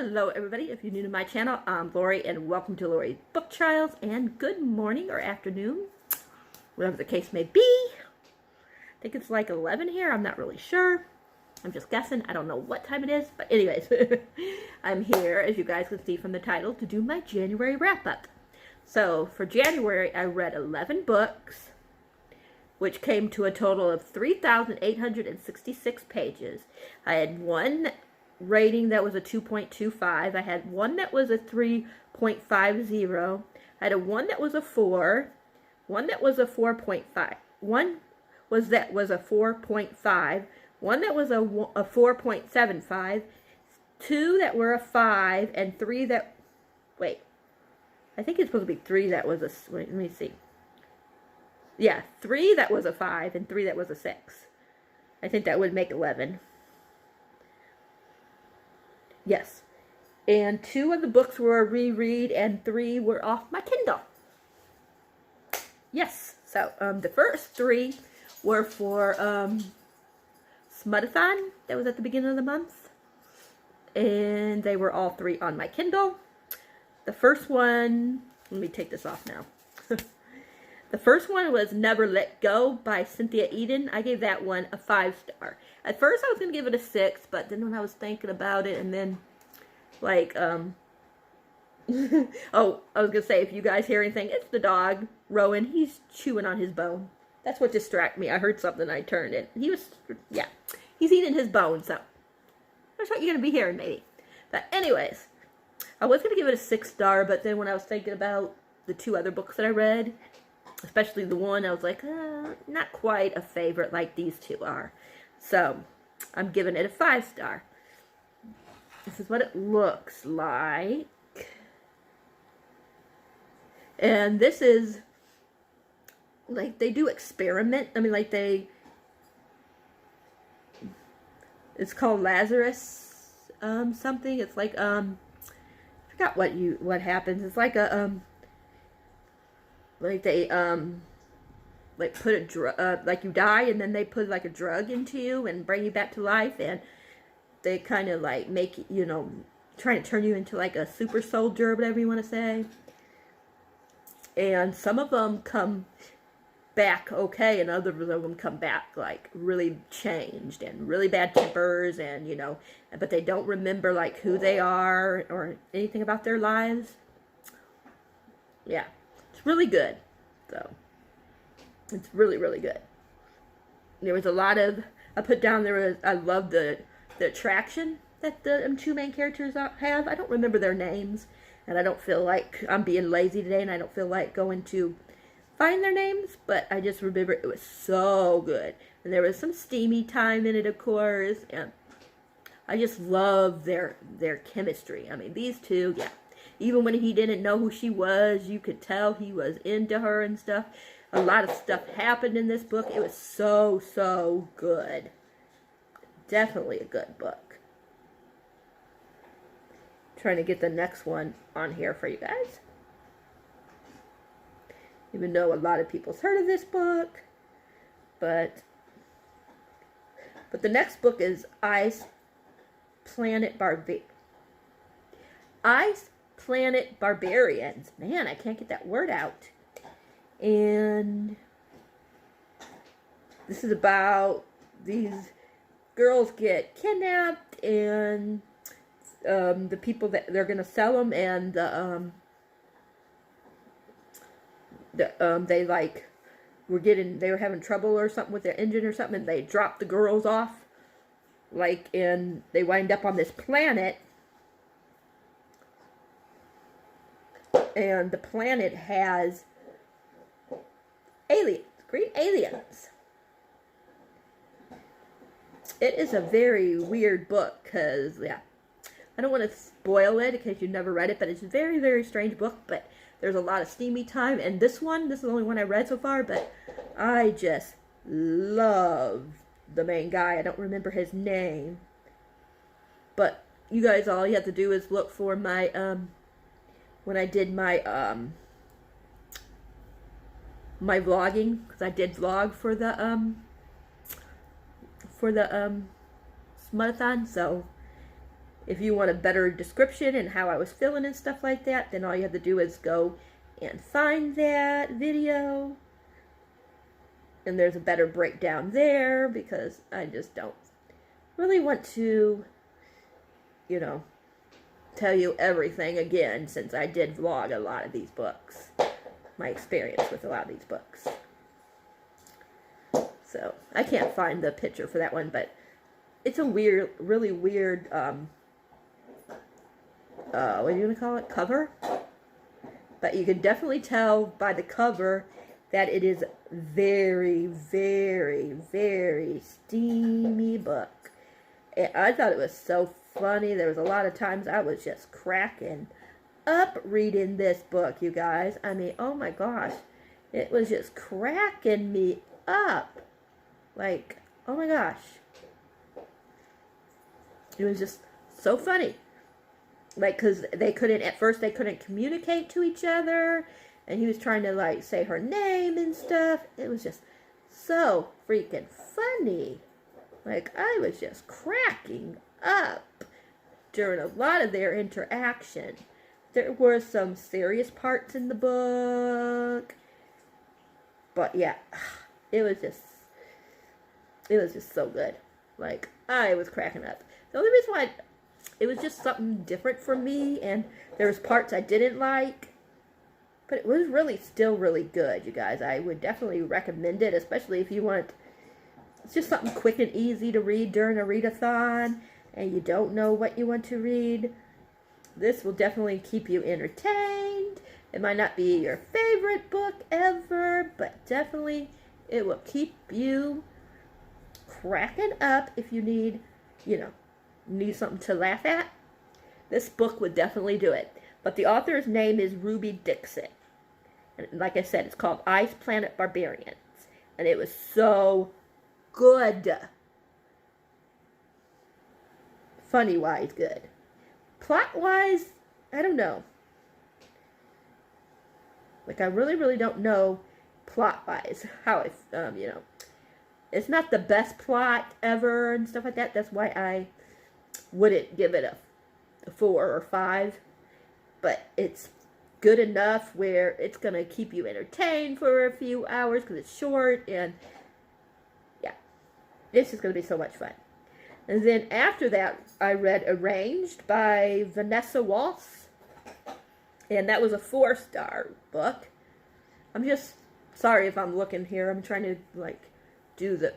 Hello everybody, if you're new to my channel, I'm Lori and welcome to Lori's Book Trials, and good morning or afternoon, whatever the case may be. I think it's like 11 here, I'm not really sure. I'm just guessing, I don't know what time it is, but anyways, I'm here, as you guys can see from the title, to do my January wrap-up. So, for January, I read 11 books, which came to a total of 3,866 pages. I had one rating that was a 2.25. I had one that was a 3.50. I had one that was a 4. One that was a 4.5. One was that was a 4.5. One that was a 4.75. Two that were a 5, and 3 that, wait, I think it's supposed to be 3 that was a, wait, let me see. Yeah, 3 that was a 5 and 3 that was a 6. I think that would make 11. Yes. And 2 of the books were a reread and 3 were off my Kindle. Yes. So, the first 3 were for Smudathon. That was at the beginning of the month. And they were all 3 on my Kindle. The first one, let me take this off now. The first one was Never Let Go by Cynthia Eden. I gave that one a 5-star. At first I was going to give it a 6, but then when I was thinking about it and then, like, oh, I was going to say, if you guys hear anything, it's the dog, Rowan. He's chewing on his bone. That's what distracted me. I heard something, I turned it. He was, yeah, he's eating his bone, so that's what you're going to be hearing, maybe. But anyways, I was going to give it a 6-star, but then when I was thinking about the 2 other books that I read, especially the one, I was like, not quite a favorite like these 2 are. So, I'm giving it a 5-star. This is what it looks like. And this is, like, they do experiment. I mean, like, it's called Lazarus, something. It's like, I forgot what happens. It's like a, like they, like put a drug, like you die and then they put like a drug into you and bring you back to life, and they kind of like make, you know, trying to turn you into like a super soldier or whatever you want to say. And some of them come back okay, and others of them come back like really changed and really bad tempers, and you know, but they don't remember like who they are or anything about their lives. Yeah. It's really good, so it's really, really good. There was a lot of, I put down there was, I love the attraction that the 2 main characters have. I don't remember their names, and I don't feel like, I'm being lazy today, and I don't feel like going to find their names, but I just remember it was so good. And there was some steamy time in it, of course, and I just love their chemistry. I mean, these 2, yeah. Even when he didn't know who she was, you could tell he was into her and stuff. A lot of stuff happened in this book. It was so, so good. Definitely a good book. Trying to get the next one on here for you guys. Even though a lot of people's heard of this book. But the next book is Ice Planet Barbarians. Man, I can't get that word out. And this is about these girls get kidnapped, and the people that they're going to sell them, and they like they were having trouble or something with their engine or something, and they dropped the girls off, like, and they wind up on this planet. And the planet has aliens, green aliens. It is a very weird book, because, yeah, I don't want to spoil it in case you've never read it, but it's a very, very strange book, but there's a lot of steamy time. And this is the only one I read so far, but I just love the main guy. I don't remember his name, but you guys, all you have to do is look for my, when I did my, my vlogging, because I did vlog for the Smudathon, so if you want a better description and how I was feeling and stuff like that, then all you have to do is go and find that video. And there's a better breakdown there, because I just don't really want to, you know, tell you everything again, since I did vlog a lot of these books. My experience with a lot of these books. So, I can't find the picture for that one, but it's a weird, really weird, what are you going to call it? Cover? But you can definitely tell by the cover that it is very, very, very steamy book. And I thought it was so funny. There was a lot of times I was just cracking up reading this book, you guys. I mean, oh my gosh. It was just cracking me up. Like, oh my gosh. It was just so funny. Like, because at first they couldn't communicate to each other. And he was trying to, like, say her name and stuff. It was just so freaking funny. Like, I was just cracking up during a lot of their interaction. There were some serious parts in the book. But, yeah, it was just so good. Like, I was cracking up. The only reason why it was just something different for me, and there was parts I didn't like. But it was really still really good, you guys. I would definitely recommend it, especially if you want, it's just something quick and easy to read during a readathon, and you don't know what you want to read. This will definitely keep you entertained. It might not be your favorite book ever, but definitely it will keep you cracking up if you need, need something to laugh at. This book would definitely do it. But the author's name is Ruby Dixon. And like I said, it's called Ice Planet Barbarians. And it was so good. Funny-wise good. Plot-wise, I don't know. Like, I really, really don't know plot-wise how it, it's not the best plot ever and stuff like that. That's why I wouldn't give it a 4 or 5. But it's good enough where it's going to keep you entertained for a few hours because it's short. And, yeah, it's just going to be so much fun. And then after that, I read Arranged by Vanessa Walsh. And that was a 4-star book. I'm just sorry if I'm looking here. I'm trying to,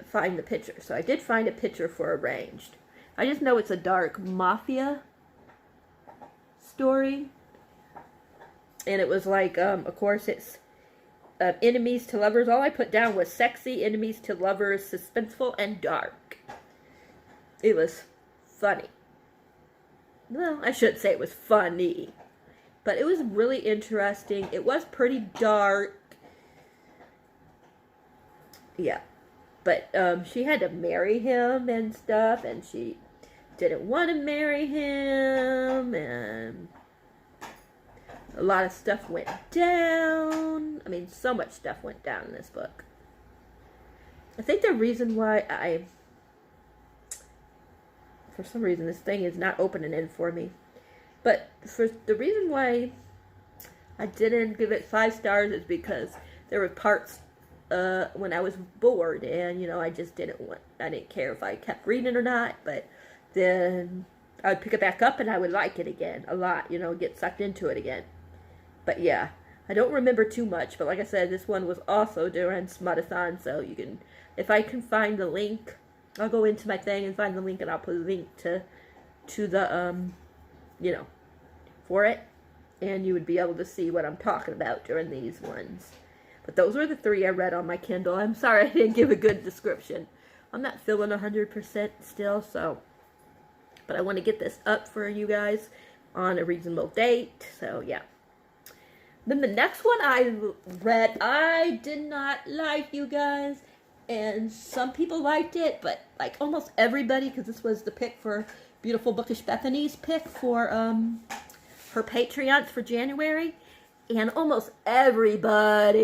find the picture. So I did find a picture for Arranged. I just know it's a dark mafia story. And it was like, of course, it's enemies to lovers. All I put down was sexy, enemies to lovers, suspenseful, and dark. It was funny. Well, I shouldn't say it was funny. But it was really interesting. It was pretty dark. Yeah. But she had to marry him and stuff. And she didn't want to marry him. And a lot of stuff went down. I mean, so much stuff went down in this book. I think the reason why for some reason, this thing is not opening in for me. But for the reason why I didn't give it 5 stars is because there were parts when I was bored. And, I just I didn't care if I kept reading or not. But then I would pick it back up and I would like it again a lot. Get sucked into it again. But yeah, I don't remember too much, but like I said, this one was also during Smutathon, so you can, if I can find the link, I'll go into my thing and find the link, and I'll put a link to the, for it, and you would be able to see what I'm talking about during these ones. But those were the 3 I read on my Kindle. I'm sorry I didn't give a good description. I'm not feeling 100% still, so, but I want to get this up for you guys on a reasonable date, so yeah. Then the next one I read, I did not like, you guys. And some people liked it, but like almost everybody, because this was the pick for Beautiful Bookish Bethany's pick for her Patreons for January. And almost everybody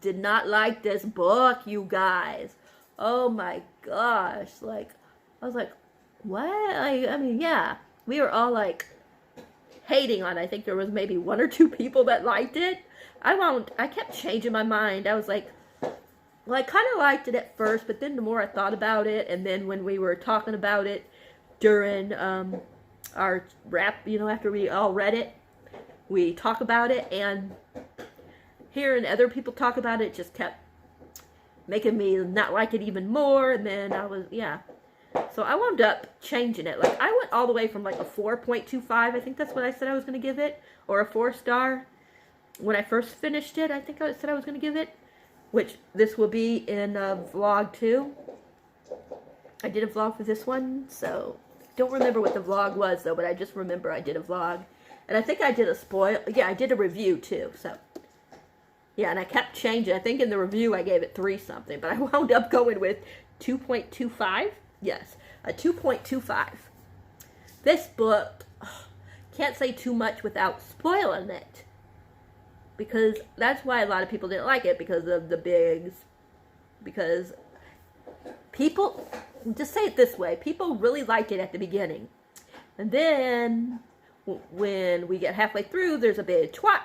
did not like this book, you guys. Oh my gosh. Like, I was like, what? I mean, yeah. we were all like hating on it. I think there was maybe 1 or 2 people that liked it. I kept changing my mind. I was like, well, I kind of liked it at first, but then the more I thought about it, and then when we were talking about it during our wrap, after we all read it, we talk about it, and hearing other people talk about it just kept making me not like it even more, and then so I wound up changing it. Like, I went all the way from like a 4.25, I think that's what I said I was going to give it, or a 4-star. When I first finished it, I think I said I was going to give it, which this will be in vlog 2. I did a vlog for this one, so don't remember what the vlog was though, but I just remember I did a vlog. And I think I did I did a review too, so. Yeah, and I kept changing. I think in the review I gave it 3 something, but I wound up going with 2.25. Yes, a 2.25. This book, can't say too much without spoiling it. Because that's why a lot of people didn't like it, because of the bigs. Because people, just say it this way, people really liked it at the beginning. And then, when we get halfway through, there's a big plot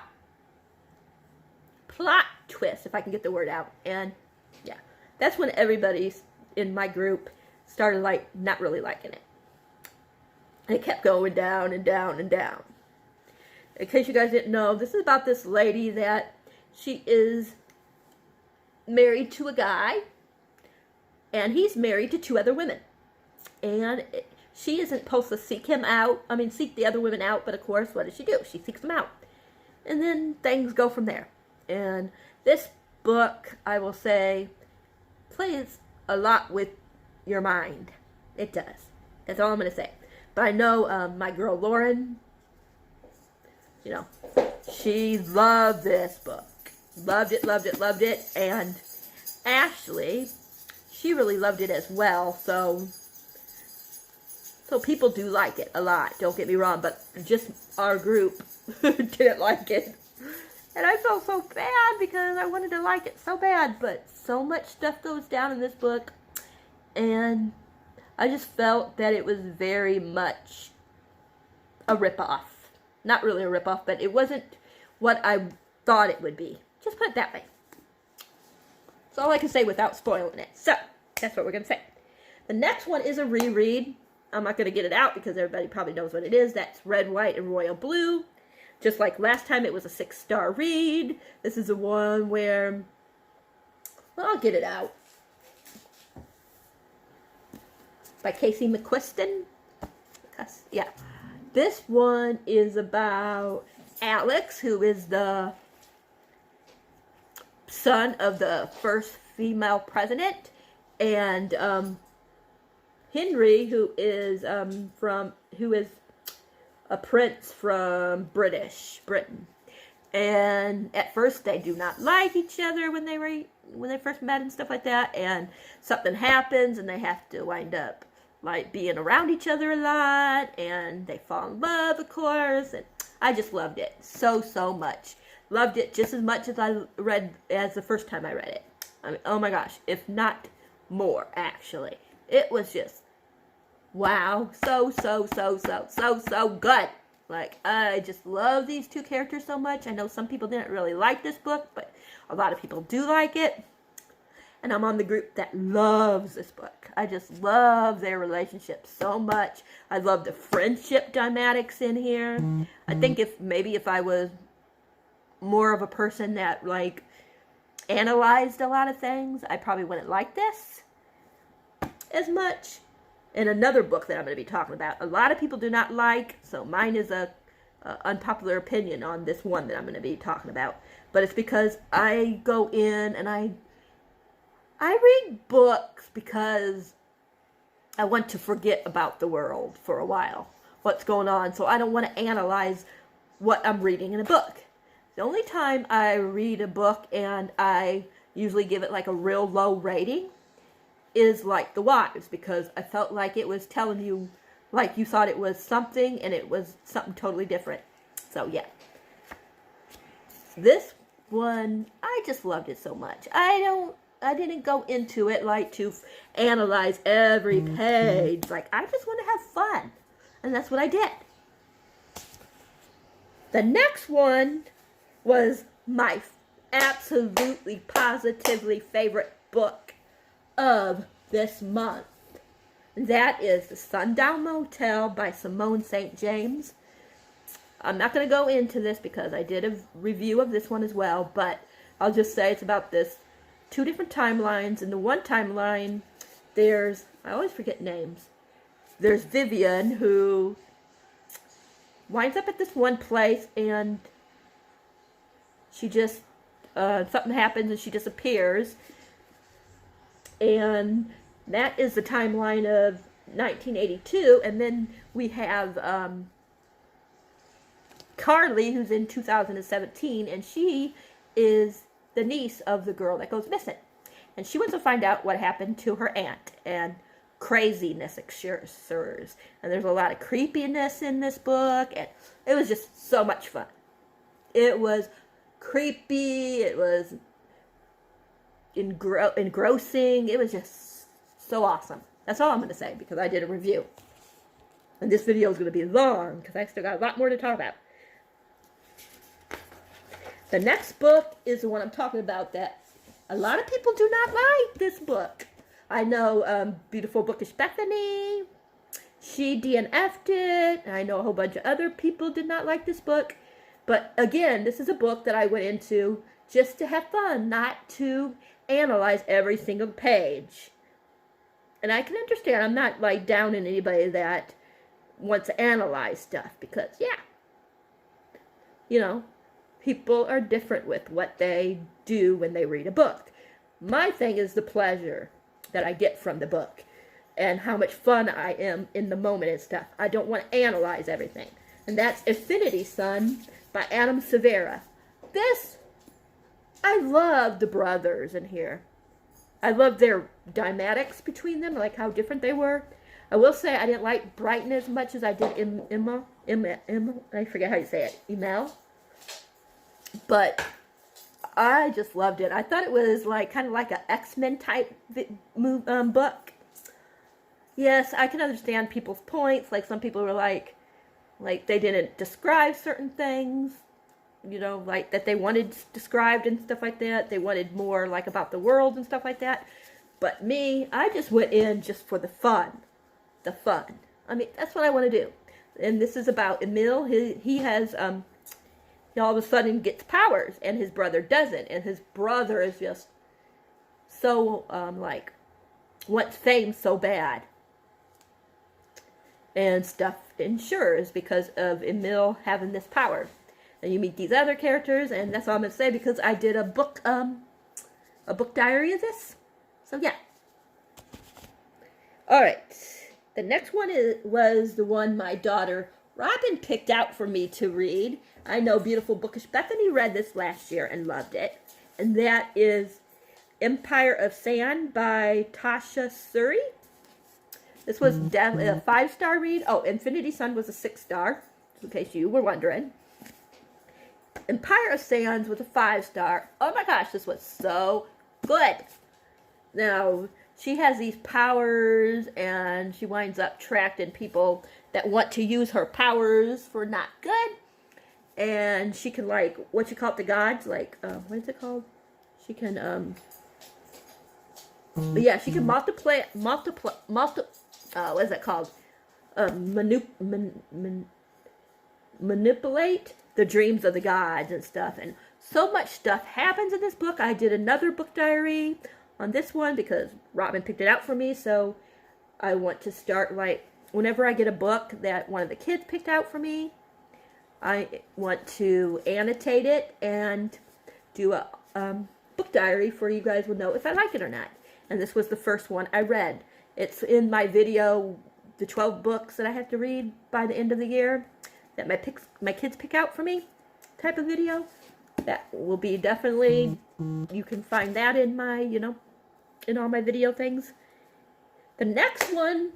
twist, if I can get the word out. And, yeah, that's when everybody in my group started, like, not really liking it. And it kept going down and down and down. In case you guys didn't know, this is about this lady that she is married to a guy, and he's married to 2 other women. And she isn't supposed to seek the other women out, but of course, what does she do? She seeks them out. And then things go from there. And this book, I will say, plays a lot with your mind. It does. That's all I'm going to say. But I know my girl Lauren, she loved this book. Loved it, loved it, loved it. And Ashley, she really loved it as well. So people do like it a lot. Don't get me wrong. But just our group didn't like it. And I felt so bad because I wanted to like it so bad. But so much stuff goes down in this book. And I just felt that it was very much a ripoff. Not really a ripoff, but it wasn't what I thought it would be. Just put it that way. That's all I can say without spoiling it. So, that's what we're going to say. The next one is a reread. I'm not going to get it out because everybody probably knows what it is. That's Red, White, and Royal Blue. Just like last time, it was a 6-star read. This is the one where, well, I'll get it out. By Casey McQuiston. Yeah. This one is about Alex, who is the son of the first female president, and Henry, who is a prince from Britain. And at first they do not like each other when they first met and stuff like that, and something happens and they have to wind up like being around each other a lot, and they fall in love, of course, and I just loved it so much. Loved it just as much as I read as the first time I read it. I mean, oh my gosh, if not more, actually. It was just, wow, so good. Like, I just love these 2 characters so much. I know some people didn't really like this book, but a lot of people do like it. And I'm on the group that loves this book. I just love their relationship so much. I love the friendship dynamics in here. I think if I was more of a person that like analyzed a lot of things, I probably wouldn't like this as much. And another book that I'm going to be talking about, a lot of people do not like, so mine is a unpopular opinion on this one that I'm going to be talking about. But it's because I go in and I read books because I want to forget about the world for a while, what's going on. So I don't want to analyze what I'm reading in a book. The only time I read a book and I usually give it like a real low rating is like The Wives, because I felt like it was telling you like you thought it was something and it was something totally different. So yeah. This one, I just loved it so much. I didn't go into it like to analyze every page. Like, I just want to have fun. And that's what I did. The next one was my absolutely, positively favorite book of this month. That is The Sundown Motel by Simone St. James. I'm not going to go into this because I did a review of this one as well, but I'll just say it's about this 2 different timelines. In the one timeline, there's, I always forget names, there's Vivian, who winds up at this one place, and she just, something happens and she disappears, and that is the timeline of 1982, and then we have Carly, who's in 2017, and she is the niece of the girl that goes missing. And she wants to find out what happened to her aunt, and craziness occurs. And there's a lot of creepiness in this book, and it was just so much fun. It was creepy, it was engrossing, it was just so awesome. That's all I'm going to say because I did a review. And this video is going to be long because I still got a lot more to talk about. The next book is the one I'm talking about that a lot of people do not like this book. I know Beautiful Bookish Bethany, she DNF'd it, and I know a whole bunch of other people did not like this book. But again, this is a book that I went into just to have fun, not to analyze every single page. And I can understand, I'm not like down on anybody that wants to analyze stuff because, yeah, you know, people are different with what they do when they read a book. My thing is the pleasure that I get from the book and how much fun I am in the moment and stuff. I don't want to analyze everything. And that's Affinity Sun by Adam Severa. This, I love the brothers in here. I love their dynamics between them, like how different they were. I will say I didn't like Brighton as much as I did Emma, I forget how you say it, Emel. But I just loved it. I thought it was like kind of like an X-Men type book. Yes, I can understand people's points. Like some people were like they didn't describe certain things, you know, like that they wanted described and stuff like that. They wanted more like about the world and stuff like that. But me, I just went in just for the fun. The fun. I mean, that's what I want to do. And this is about Emil. He has, he all of a sudden gets powers and his brother doesn't. And his brother is just so, like, wants fame so bad. And stuff ensures because of Emil having this power. And you meet these other characters, and that's all I'm going to say because I did a book diary of this. So, yeah. Alright. The next one was the one my daughter Robin picked out for me to read. I know Beautiful Bookish Bethany read this last year and loved it. And that is Empire of Sand by Tasha Suri. This was definitely a 5-star read. Oh, Infinity Sun was a 6-star, in case you were wondering. Empire of Sands was a 5-star. Oh my gosh, this was so good. Now, she has these powers, and she winds up attracting people that want to use her powers for not good. And she can, like, what you call it, the gods, like, what is it called? She can, yeah, she can what is that called? Manipulate the dreams of the gods and stuff. And so much stuff happens in this book. I did another book diary on this one because Robin picked it out for me. So I want to start, like, whenever I get a book that one of the kids picked out for me, I want to annotate it and do a book diary for you guys will know if I like it or not. And this was the first one I read. It's in my video, the 12 books that I have to read by the end of the year that my kids pick out for me type of video. That will be definitely, you can find that in my, you know, in all my video things. The next one,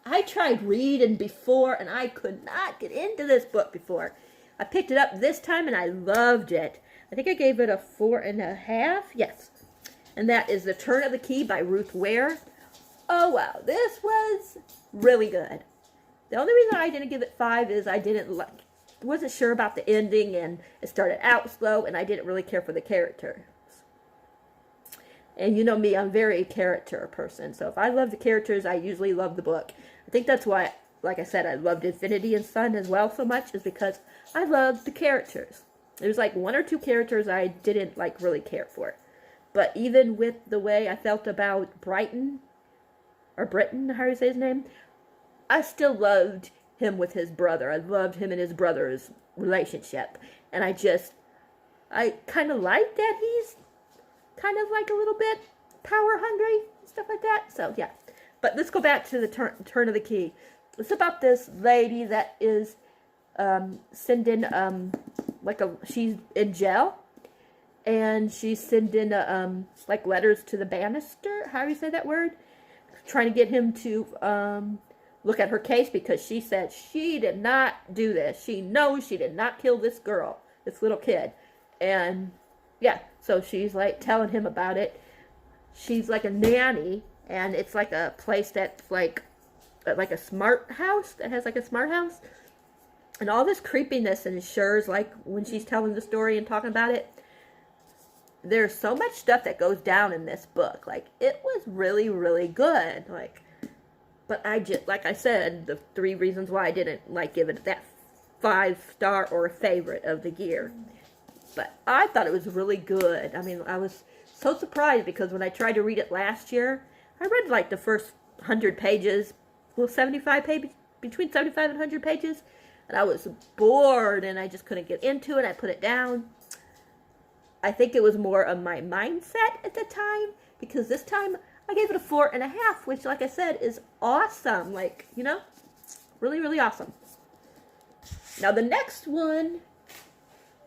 I tried reading before and I could not get into this book before. I picked it up this time and I loved it. I think I gave it a 4.5. Yes. And that is The Turn of the Key by Ruth Ware. Oh, wow. This was really good. The only reason I didn't give it 5 is I wasn't sure about the ending, and it started out slow, and I didn't really care for the characters. And you know me, I'm very character person. So if I love the characters, I usually love the book. I think that's why, like I said, I loved Affinity Sun as well so much, is because I loved the characters. There's like 1 or 2 characters I didn't like really care for. But even with the way I felt about Britton, how do you say his name? I still loved him with his brother. I loved him and his brother's relationship. And I kind of like that he's kind of like a little bit power hungry and stuff like that. So, yeah. But let's go back to the turn of the key. It's about this lady that is sending, she's in jail. And she's sending, like, letters to the banister. How do you say that word? Trying to get him to look at her case, because she said she did not do this. She knows she did not kill this girl, this little kid. And, yeah, so she's, like, telling him about it. She's, like, a nanny, and it's, like, a place that's, like a smart house, that has, like, a smart house. And all this creepiness ensures, like, when she's telling the story and talking about it, there's so much stuff that goes down in this book. Like, it was really, really good. Like, but like I said, the 3 reasons why I didn't, like, give it that 5-star or favorite of the year. But I thought it was really good. I mean, I was so surprised, because when I tried to read it last year, I read, like, the first 100 pages, well, 75 pages, between 75 and 100 pages, and I was bored, and I just couldn't get into it. I put it down. I think it was more of my mindset at the time, because this time I gave it a 4.5, which, like I said, is awesome. Like, you know, really, really awesome. Now, the next one,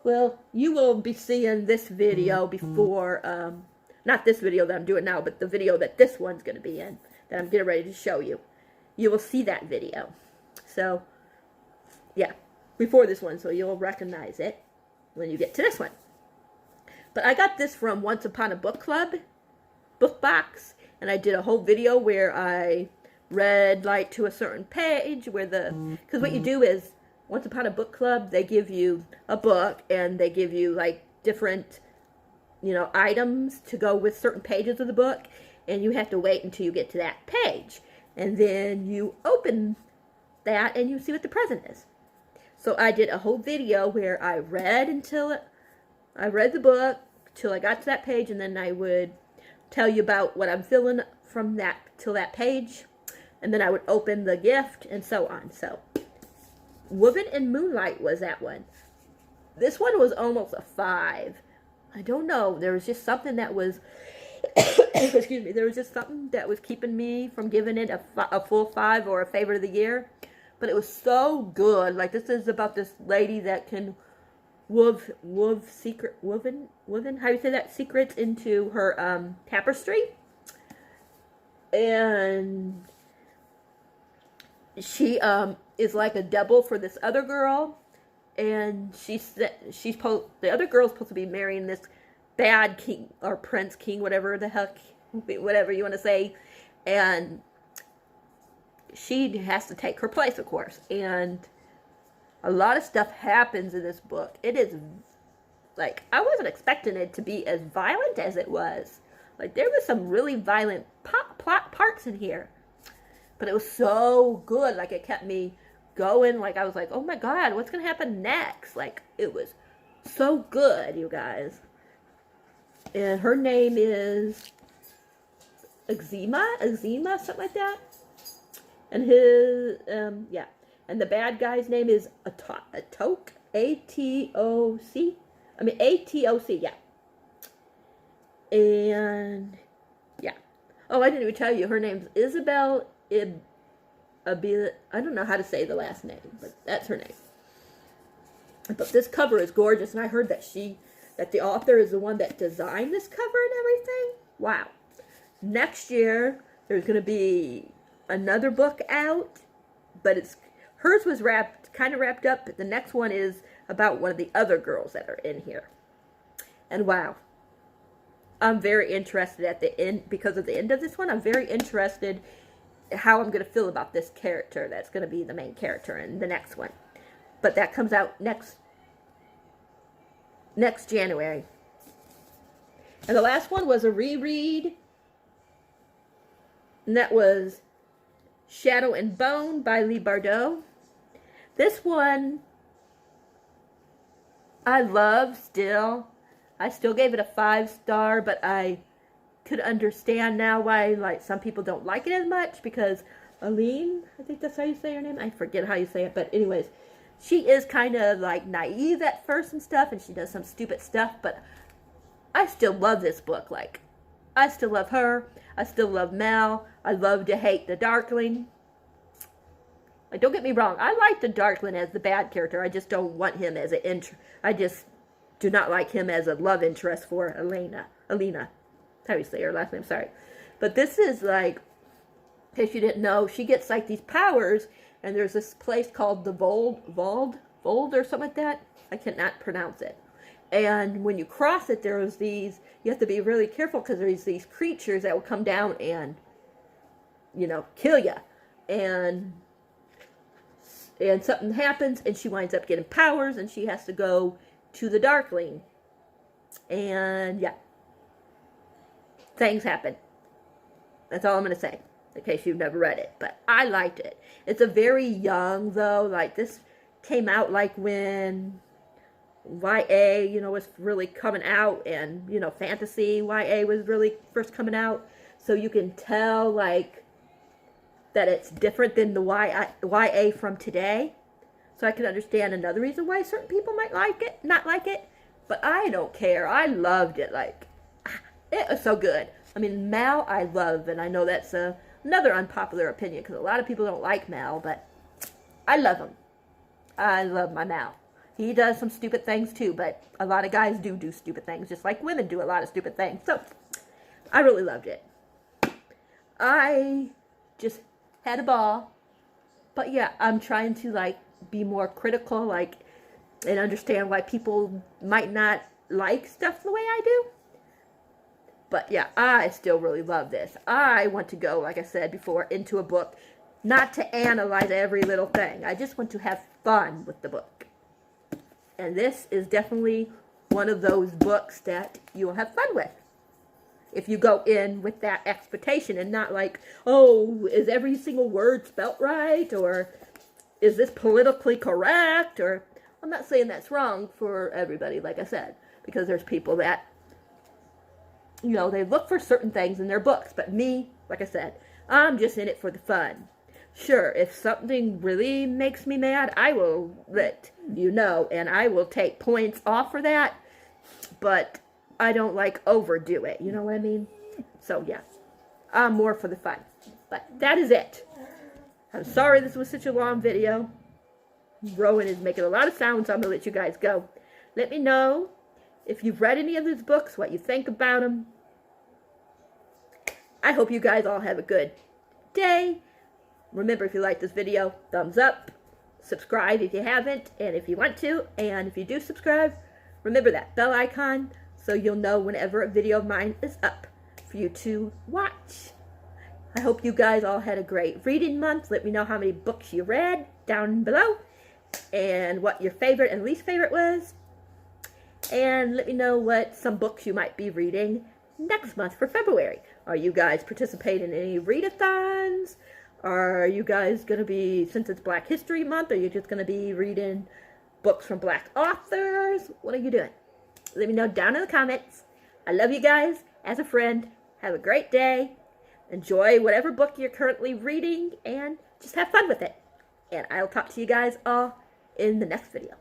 well, you will be seeing this video before, not this video that I'm doing now, but the video that this one's going to be in, that I'm getting ready to show you. You will see that video. So, yeah, before this one, so you'll recognize it when you get to this one. But I got this from Once Upon a Book Club book box, and I did a whole video where I read, like, to a certain page where because what you do is, Once Upon a Book Club, they give you a book, and they give you, like, different, you know, items to go with certain pages of the book, and you have to wait until you get to that page, and then you open that, and you see what the present is. So I did a whole video where I read the book till I got to that page, and then I would tell you about what I'm feeling from that till that page, and then I would open the gift, and so on. So, Woven in Moonlight was that one. This one was almost a 5. I don't know. There was just something that was, excuse me, there was just something that was keeping me from giving it a full 5 or a favorite of the year. But it was so good. Like, this is about this lady that can woven, how do you say that, secrets into her tapestry. And she is like a double for this other girl, and the other girl's supposed to be marrying this bad king or prince, king, whatever the heck, whatever you want to say, and she has to take her place, of course. And a lot of stuff happens in this book. It is, like, I wasn't expecting it to be as violent as it was. Like, there was some really violent plot parts in here. But it was so good. Like, it kept me going. Like, I was like, oh my God, what's going to happen next? Like, it was so good, you guys. And her name is Eczema, something like that. And his, yeah. And the bad guy's name is Atoke, A-T-O-C. I mean, A-T-O-C, yeah. And, yeah. Oh, I didn't even tell you. Her name's Isabel I don't know how to say the last name, but that's her name. But this cover is gorgeous, and I heard that the author is the one that designed this cover and everything. Wow. Next year, there's going to be another book out, but hers was kind of wrapped up, but the next one is about one of the other girls that are in here. And wow, I'm very interested at the end, because of the end of this one, I'm very interested how I'm going to feel about this character that's going to be the main character in the next one. But that comes out next January. And the last one was a reread. And that was Shadow and Bone by Leigh Bardugo. This one I love still. I still gave it a 5-star, but I could understand now why like some people don't like it as much, because Aline, I think that's how you say her name. I forget how you say it, but anyways, she is kind of like naive at first and stuff, and she does some stupid stuff, but I still love this book. Like, I still love her. I still love Mel. I love to hate the Darkling. Like, don't get me wrong. I like the Darkling as the bad character. I just don't want him as an I just do not like him as a love interest for Alina. How do you say her last name? Sorry. But this is like, in case you didn't know, she gets like these powers, and there's this place called the Vold or something like that. I cannot pronounce it. And when you cross it, there's these, you have to be really careful, because there's these creatures that will come down and, you know, kill you. And something happens, and she winds up getting powers, and she has to go to the Darkling. And, yeah. Things happen. That's all I'm going to say, in case you've never read it. But I liked it. It's a very young, though. Like, this came out, like, when YA, you know, was really coming out, and, you know, fantasy YA was really first coming out. So you can tell, like, that it's different than the YA from today. So I can understand another reason why certain people might like it, not like it. But I don't care. I loved it. Like, it was so good. I mean, Mal I love, and I know that's another unpopular opinion, because a lot of people don't like Mal, but I love him. I love my Mal. He does some stupid things too, but a lot of guys do stupid things, just like women do a lot of stupid things. So, I really loved it. I just had a ball. But yeah, I'm trying to, like, be more critical, like, and understand why people might not like stuff the way I do. But yeah, I still really love this. I want to go, like I said before, into a book, not to analyze every little thing. I just want to have fun with the book. And this is definitely one of those books that you'll have fun with. If you go in with that expectation and not like, oh, is every single word spelt right? Or is this politically correct? Or, I'm not saying that's wrong for everybody, like I said, because there's people that, you know, they look for certain things in their books. But me, like I said, I'm just in it for the fun. Sure, if something really makes me mad, I will let you know, and I will take points off for that. But I don't, like, overdo it. You know what I mean? So, yeah. I'm more for the fun. But that is it. I'm sorry this was such a long video. Rowan is making a lot of sounds, so I'm going to let you guys go. Let me know if you've read any of these books, what you think about them. I hope you guys all have a good day. Remember, if you like this video, thumbs up. Subscribe if you haven't, and if you want to. And if you do subscribe, remember that bell icon, so you'll know whenever a video of mine is up for you to watch. I hope you guys all had a great reading month. Let me know how many books you read down below, and what your favorite and least favorite was. And let me know what some books you might be reading next month for February. Are you guys participating in any readathons? Are you guys going to be, since it's Black History Month, are you just going to be reading books from Black authors? What are you doing? Let me know down in the comments. I love you guys as a friend. Have a great day. Enjoy whatever book you're currently reading, and just have fun with it. And I'll talk to you guys all in the next video.